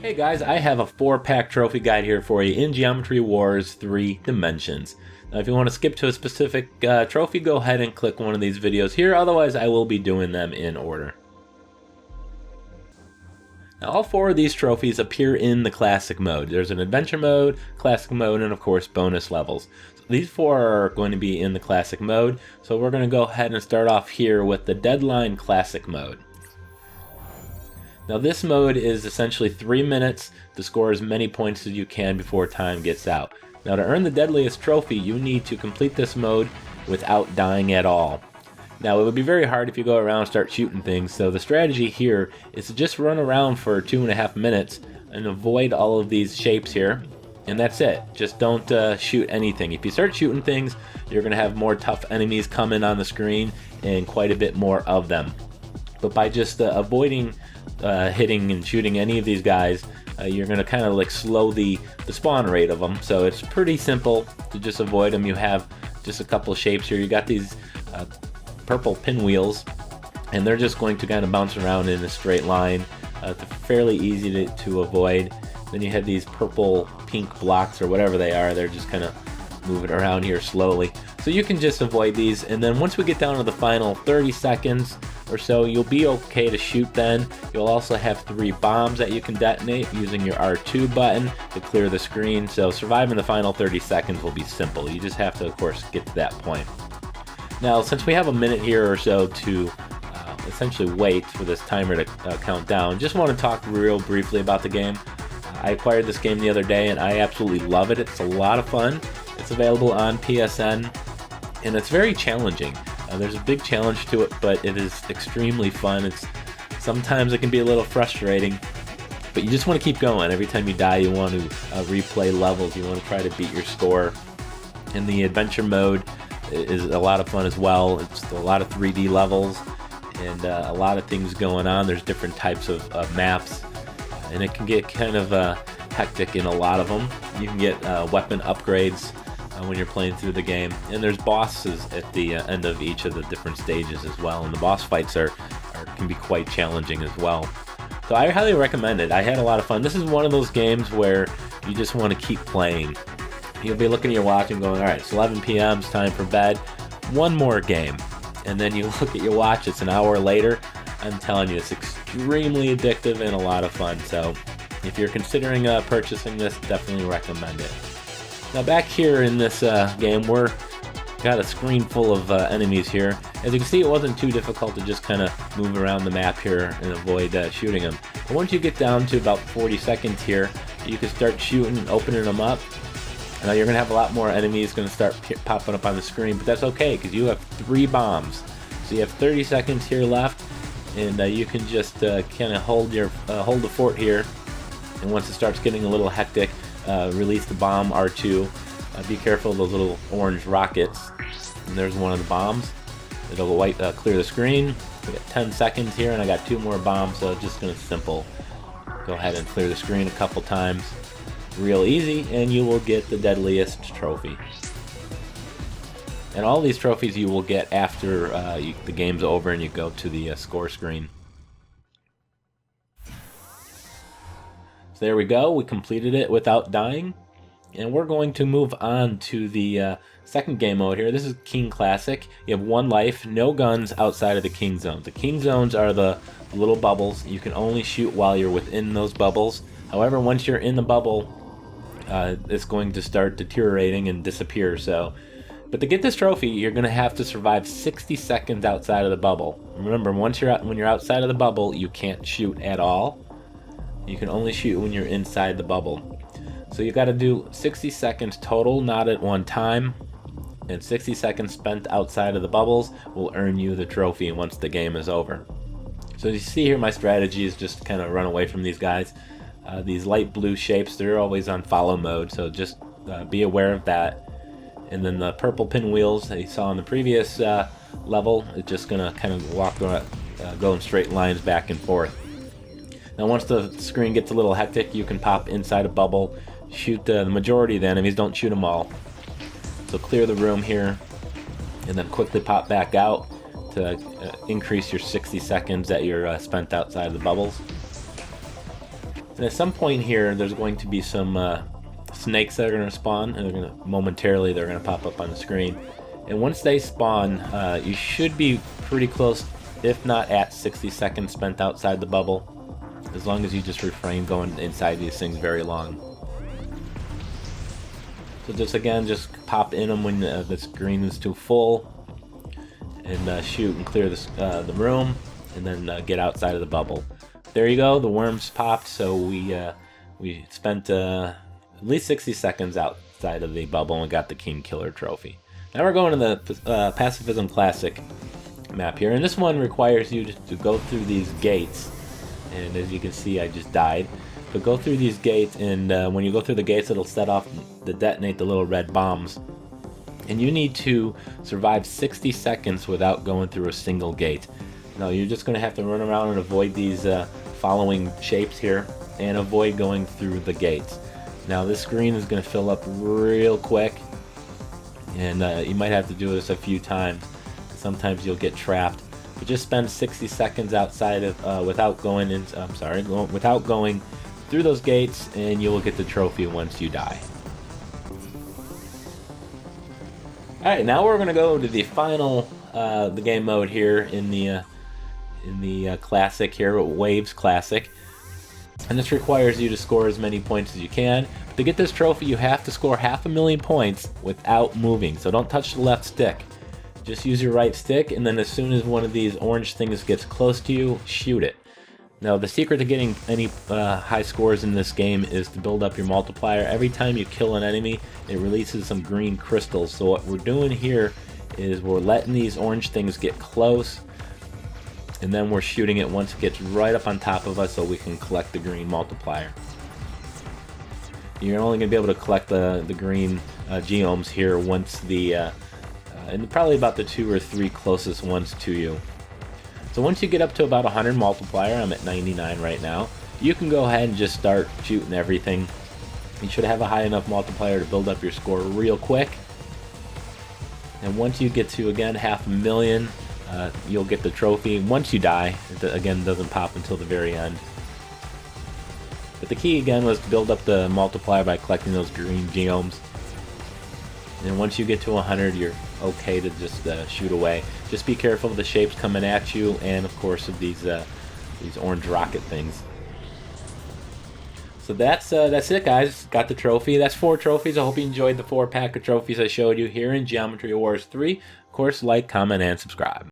Hey guys, I have a 4-pack trophy guide here for you in Geometry Wars 3 Dimensions. Now if you want to skip to a specific trophy, go ahead and click one of these videos here, otherwise I will be doing them in order. Now all 4 of these trophies appear in the classic mode. There's an adventure mode, classic mode, and of course bonus levels. So these 4 are going to be in the classic mode, so we're going to go ahead and start off here with the Deadline Classic mode. Now this mode is essentially 3 minutes to score as many points as you can before time gets out. Now to earn the Deadliest Trophy, you need to complete this mode without dying at all. Now it would be very hard if you go around and start shooting things, so the strategy here is to just run around for 2.5 minutes and avoid all of these shapes here, and that's it. Just don't shoot anything. If you start shooting things, you're going to have more tough enemies coming on the screen and quite a bit more of them. But by just avoiding hitting and shooting any of these guys, you're going to kind of like slow the spawn rate of them. So it's pretty simple to just avoid them. You have just a couple shapes here. You got these purple pinwheels, and they're just going to kind of bounce around in a straight line. It's fairly easy to avoid. Then you have these purple pink blocks or whatever they are. They're just kind of moving around here slowly. So you can just avoid these, and then once we get down to the final 30 seconds or so, you'll be okay to shoot then. You'll also have 3 bombs that you can detonate using your R2 button to clear the screen. So surviving the final 30 seconds will be simple. You just have to, of course, get to that point. Now, since we have a minute here or so to essentially wait for this timer to count down, just want to talk real briefly about the game. I acquired this game the other day and I absolutely love it. It's a lot of fun. It's available on PSN and it's very challenging. There's a big challenge to it, but it is extremely fun. Sometimes it can be a little frustrating, but you just want to keep going. Every time you die, you want to replay levels. You want to try to beat your score. And the adventure mode is a lot of fun as well. It's a lot of 3D levels and a lot of things going on. There's different types of maps, and it can get kind of hectic in a lot of them. You can get weapon upgrades when you're playing through the game, and there's bosses at the end of each of the different stages as well, and the boss fights can be quite challenging as well. So I highly recommend it. I had a lot of fun. This is one of those games where you just want to keep playing. You'll be looking at your watch and going, all right, it's 11 p.m., it's time for bed, one more game. And then you look at your watch, it's an hour later. I'm telling you, it's extremely addictive and a lot of fun. So if you're considering purchasing this, definitely recommend it. Now back here in this game, we're got a screen full of enemies here. As you can see, it wasn't too difficult to just kind of move around the map here and avoid shooting them. But once you get down to about 40 seconds here, you can start shooting and opening them up. Now you're going to have a lot more enemies going to start popping up on the screen, but that's okay because you have 3 bombs. So you have 30 seconds here left, and you can just kind of hold the fort here. And once it starts getting a little hectic, release the bomb R2. Be careful of those little orange rockets. And there's one of the bombs. It'll clear the screen. We got 10 seconds here, and I got 2 more bombs, so it's just going to simple. Go ahead and clear the screen a couple times. Real easy, and you will get the Deadliest Trophy. And all these trophies you will get after the game's over and you go to the score screen. So there we go, we completed it without dying. And we're going to move on to the second game mode here. This is King Classic. You have 1 life, no guns outside of the King Zones. The King Zones are the little bubbles. You can only shoot while you're within those bubbles. However, once you're in the bubble, it's going to start deteriorating and disappear. But to get this trophy, you're going to have to survive 60 seconds outside of the bubble. Remember, when you're outside of the bubble, you can't shoot at all. You can only shoot when you're inside the bubble. So you got to do 60 seconds total, not at one time. And 60 seconds spent outside of the bubbles will earn you the trophy once the game is over. So as you see here, my strategy is just kind of run away from these guys. These light blue shapes, they're always on follow mode, so just be aware of that. And then the purple pinwheels that you saw in the previous level, it's just going to kind of go in straight lines back and forth. Now once the screen gets a little hectic, you can pop inside a bubble, shoot the majority of the enemies, don't shoot them all. So clear the room here, and then quickly pop back out to increase your 60 seconds that you're spent outside of the bubbles. And at some point here, there's going to be some snakes that are going to spawn, and they're going to pop up on the screen. And once they spawn, you should be pretty close, if not at 60 seconds spent outside the bubble, as long as you just refrain going inside these things very long. So just pop in them when the screen is too full, and shoot and clear the room, and then get outside of the bubble. There you go, the worms popped, so we spent at least 60 seconds outside of the bubble and got the King Killer trophy. Now we're going to the Pacifism Classic Map here, and this one requires you to go through these gates, and as you can see I just died. But go through these gates, and when you go through the gates, it'll detonate the little red bombs. And you need to survive 60 seconds without going through a single gate. Now you're just going to have to run around and avoid these following shapes here, and avoid going through the gates. Now this screen is going to fill up real quick, and you might have to do this a few times. Sometimes you'll get trapped. But just spend 60 seconds outside of without going through those gates, and you will get the trophy once you die. Alright, now we're going to go to the final the game mode here in the classic here, Waves Classic. And this requires you to score as many points as you can. But to get this trophy, you have to score 500,000 points without moving. So don't touch the left stick. Just use your right stick, and then as soon as one of these orange things gets close to you, shoot it. Now, the secret to getting any high scores in this game is to build up your multiplier. Every time you kill an enemy, it releases some green crystals. So what we're doing here is we're letting these orange things get close, and then we're shooting it once it gets right up on top of us so we can collect the green multiplier. You're only going to be able to collect the green geomes here once and probably about the 2 or 3 closest ones to you. So once you get up to about 100 multiplier, I'm at 99 right now, you can go ahead and just start shooting everything. You should have a high enough multiplier to build up your score real quick. And once you get to, again, 500,000, you'll get the trophy. Once you die, it again doesn't pop until the very end. But the key again was to build up the multiplier by collecting those green geomes. And once you get to 100, you're okay to just shoot away. Just be careful of the shapes coming at you, and of course of these orange rocket things. So that's it, guys. Got the trophy. That's 4 trophies. I hope you enjoyed the 4-pack of trophies I showed you here in Geometry Wars 3. Of course, like, comment, and subscribe.